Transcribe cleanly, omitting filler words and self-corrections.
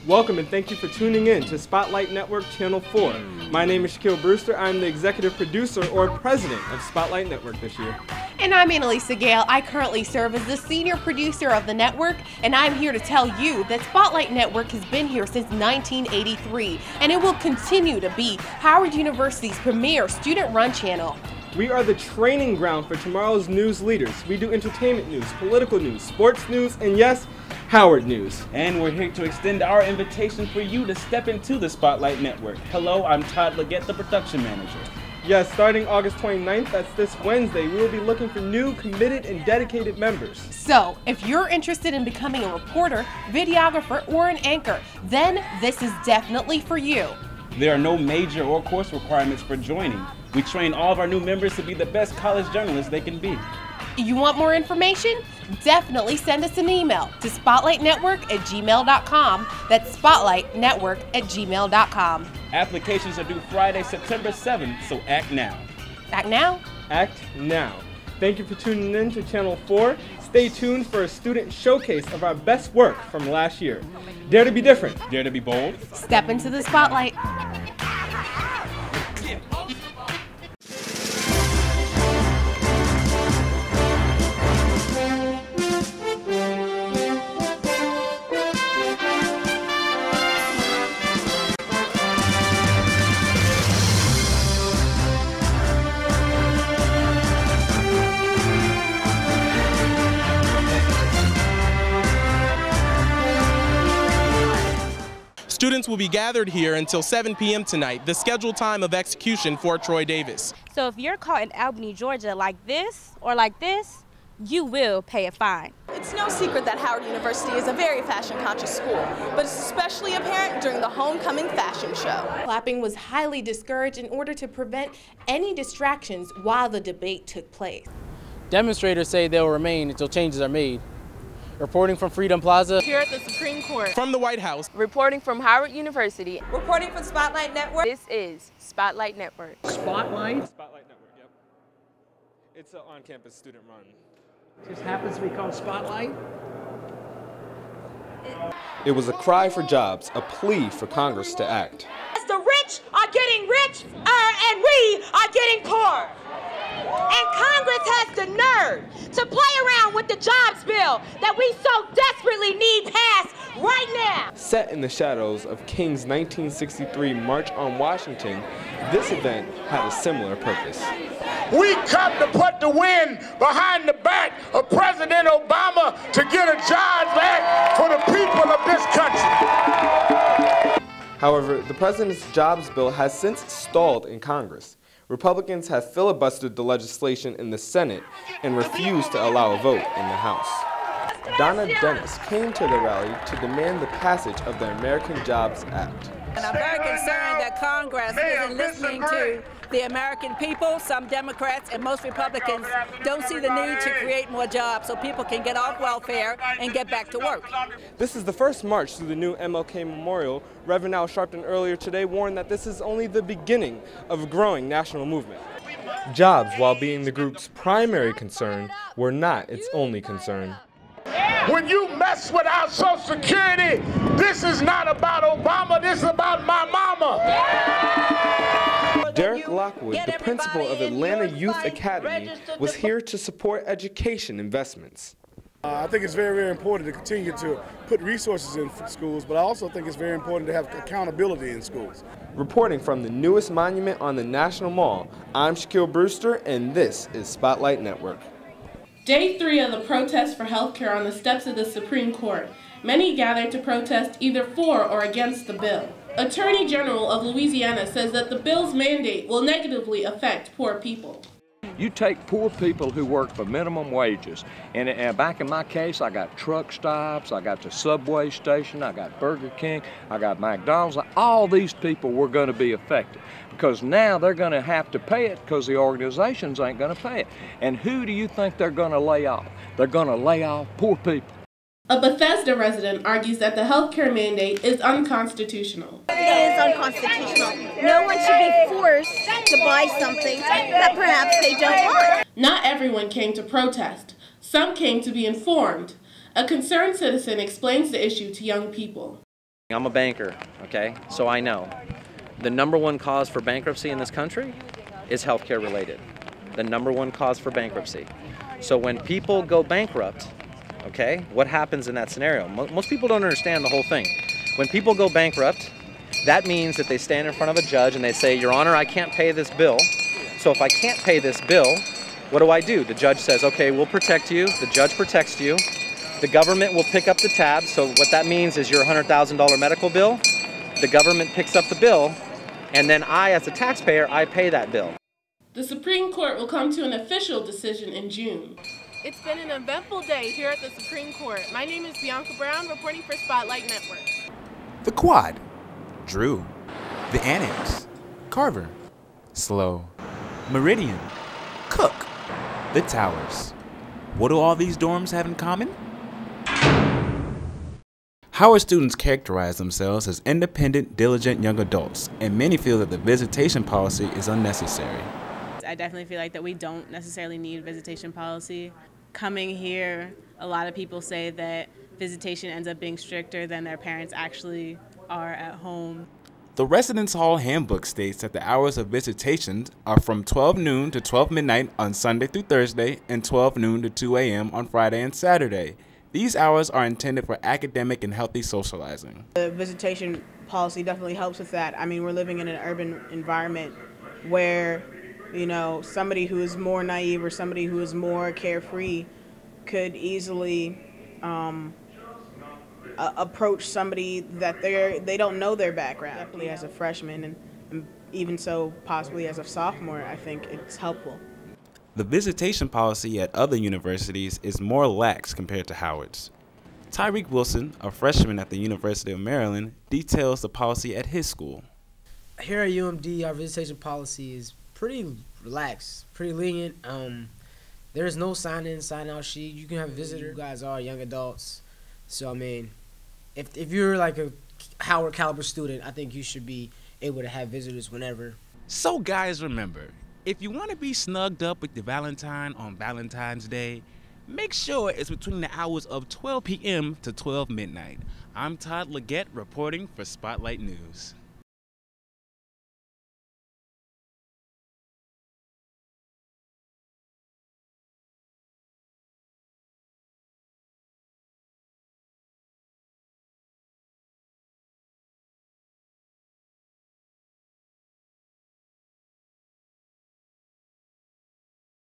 Welcome and thank you for tuning in to Spotlight Network Channel 4. My name is Shaquille Brewster. I'm the executive producer or president of Spotlight Network this year. And I'm Annalisa Gale. I currently serve as the senior producer of the network, and I'm here to tell you that Spotlight Network has been here since 1983, and it will continue to be Howard University's premier student-run channel. We are the training ground for tomorrow's news leaders. We do entertainment news, political news, sports news, and yes, Howard News. And we're here to extend our invitation for you to step into the Spotlight Network. Hello, I'm Todd Leggett, the production manager. Yes, starting August 29th, that's this Wednesday, we will be looking for new, committed, and dedicated members. So, if you're interested in becoming a reporter, videographer, or an anchor, then this is definitely for you. There are no major or course requirements for joining. We train all of our new members to be the best college journalists they can be. You want more information? Definitely send us an email to spotlightnetwork@gmail.com. That's spotlightnetwork@gmail.com. Applications are due Friday, September 7th, so act now. Act now? Act now. Thank you for tuning in to Channel 4. Stay tuned for a student showcase of our best work from last year. Dare to be different. Dare to be bold. Step into the spotlight. Students will be gathered here until 7 p.m. tonight, the scheduled time of execution for Troy Davis. So if you're caught in Albany, Georgia like this or like this, you will pay a fine. It's no secret that Howard University is a very fashion-conscious school, but it's especially apparent during the homecoming fashion show. Clapping was highly discouraged in order to prevent any distractions while the debate took place. Demonstrators say they'll remain until changes are made. Reporting from Freedom Plaza. Here at the Supreme Court. From the White House. Reporting from Howard University. Reporting from Spotlight Network. This is Spotlight Network. Spotlight? Spotlight Network, yep. It's an on-campus student run. Just happens to be called Spotlight? It was a cry for jobs, a plea for Congress to act. As the rich are getting richer and we are getting poor. And Congress has the nerve to play around with the jobs bill that we so desperately need passed right now. Set in the shadows of King's 1963 March on Washington, this event had a similar purpose. We come to put the wind behind the back of President Obama to get a Jobs Act for the people of this country. However, the president's jobs bill has since stalled in Congress. Republicans have filibustered the legislation in the Senate and refused to allow a vote in the House. Donna Dennis came to the rally to demand the passage of the American Jobs Act. And I'm very concerned that Congress isn't listening to the American people. Some Democrats and most Republicans don't see the need to create more jobs so people can get off welfare and get back to work. This is the first march through the new MLK Memorial. Reverend Al Sharpton earlier today warned that this is only the beginning of a growing national movement. Jobs, while being the group's primary concern, were not its only concern. When you mess with our Social Security, this is not about Obama, this is about my mama. Derek Lockwood, the principal of Atlanta Youth Academy, was here to support education investments. I think it's very, very important to continue to put resources in schools, but I also think it's very important to have accountability in schools. Reporting from the newest monument on the National Mall, I'm Shaquille Brewster, and this is Spotlight Network. Day 3 of the protest for health care on the steps of the Supreme Court. Many gathered to protest either for or against the bill. Attorney General of Louisiana says that the bill's mandate will negatively affect poor people. You take poor people who work for minimum wages, and back in my case, I got truck stops, I got the subway station, I got Burger King, I got McDonald's. All these people were going to be affected because now they're going to have to pay it because the organizations ain't going to pay it. And who do you think they're going to lay off? They're going to lay off poor people. A Bethesda resident argues that the healthcare mandate is unconstitutional. It is unconstitutional. No one should be forced to buy something that perhaps they don't want. Not everyone came to protest. Some came to be informed. A concerned citizen explains the issue to young people. I'm a banker, okay? So I know the #1 cause for bankruptcy in this country is healthcare related. The #1 cause for bankruptcy. So when people go bankrupt, okay, what happens in that scenario? Most people don't understand the whole thing. When people go bankrupt, that means that they stand in front of a judge and they say, Your Honor, I can't pay this bill. So if I can't pay this bill, what do? The judge says, okay, we'll protect you. The judge protects you. The government will pick up the tab. So what that means is your $100,000 medical bill, the government picks up the bill, and then I, as a taxpayer, I pay that bill. The Supreme Court will come to an official decision in June. It's been an eventful day here at the Supreme Court. My name is Bianca Brown, reporting for Spotlight Network. The Quad, Drew. The Annex, Carver. Slow, Meridian, Cook. The Towers. What do all these dorms have in common? Howard students characterize themselves as independent, diligent young adults, and many feel that the visitation policy is unnecessary. I definitely feel like that we don't necessarily need visitation policy. Coming here, a lot of people say that visitation ends up being stricter than their parents actually are at home. The Residence Hall Handbook states that the hours of visitations are from 12 noon to 12 midnight on Sunday through Thursday and 12 noon to 2 a.m. on Friday and Saturday. These hours are intended for academic and healthy socializing. The visitation policy definitely helps with that. I mean, we're living in an urban environment where, you know, somebody who is more naive or somebody who is more carefree could easily approach somebody that they don't know their background. Definitely as a freshman and even so possibly as a sophomore, I think it's helpful. The visitation policy at other universities is more lax compared to Howard's. Tyreek Wilson, a freshman at the University of Maryland, details the policy at his school. Here at UMD, our visitation policy is pretty relaxed, pretty lenient. There's no sign-in, sign-out sheet. You can have a visitor. You guys are young adults. So, I mean, if you're like a Howard caliber student, I think you should be able to have visitors whenever. So guys, remember, if you want to be snugged up with your Valentine on Valentine's Day, make sure it's between the hours of 12 p.m. to 12 midnight. I'm Todd Leggett reporting for Spotlight News.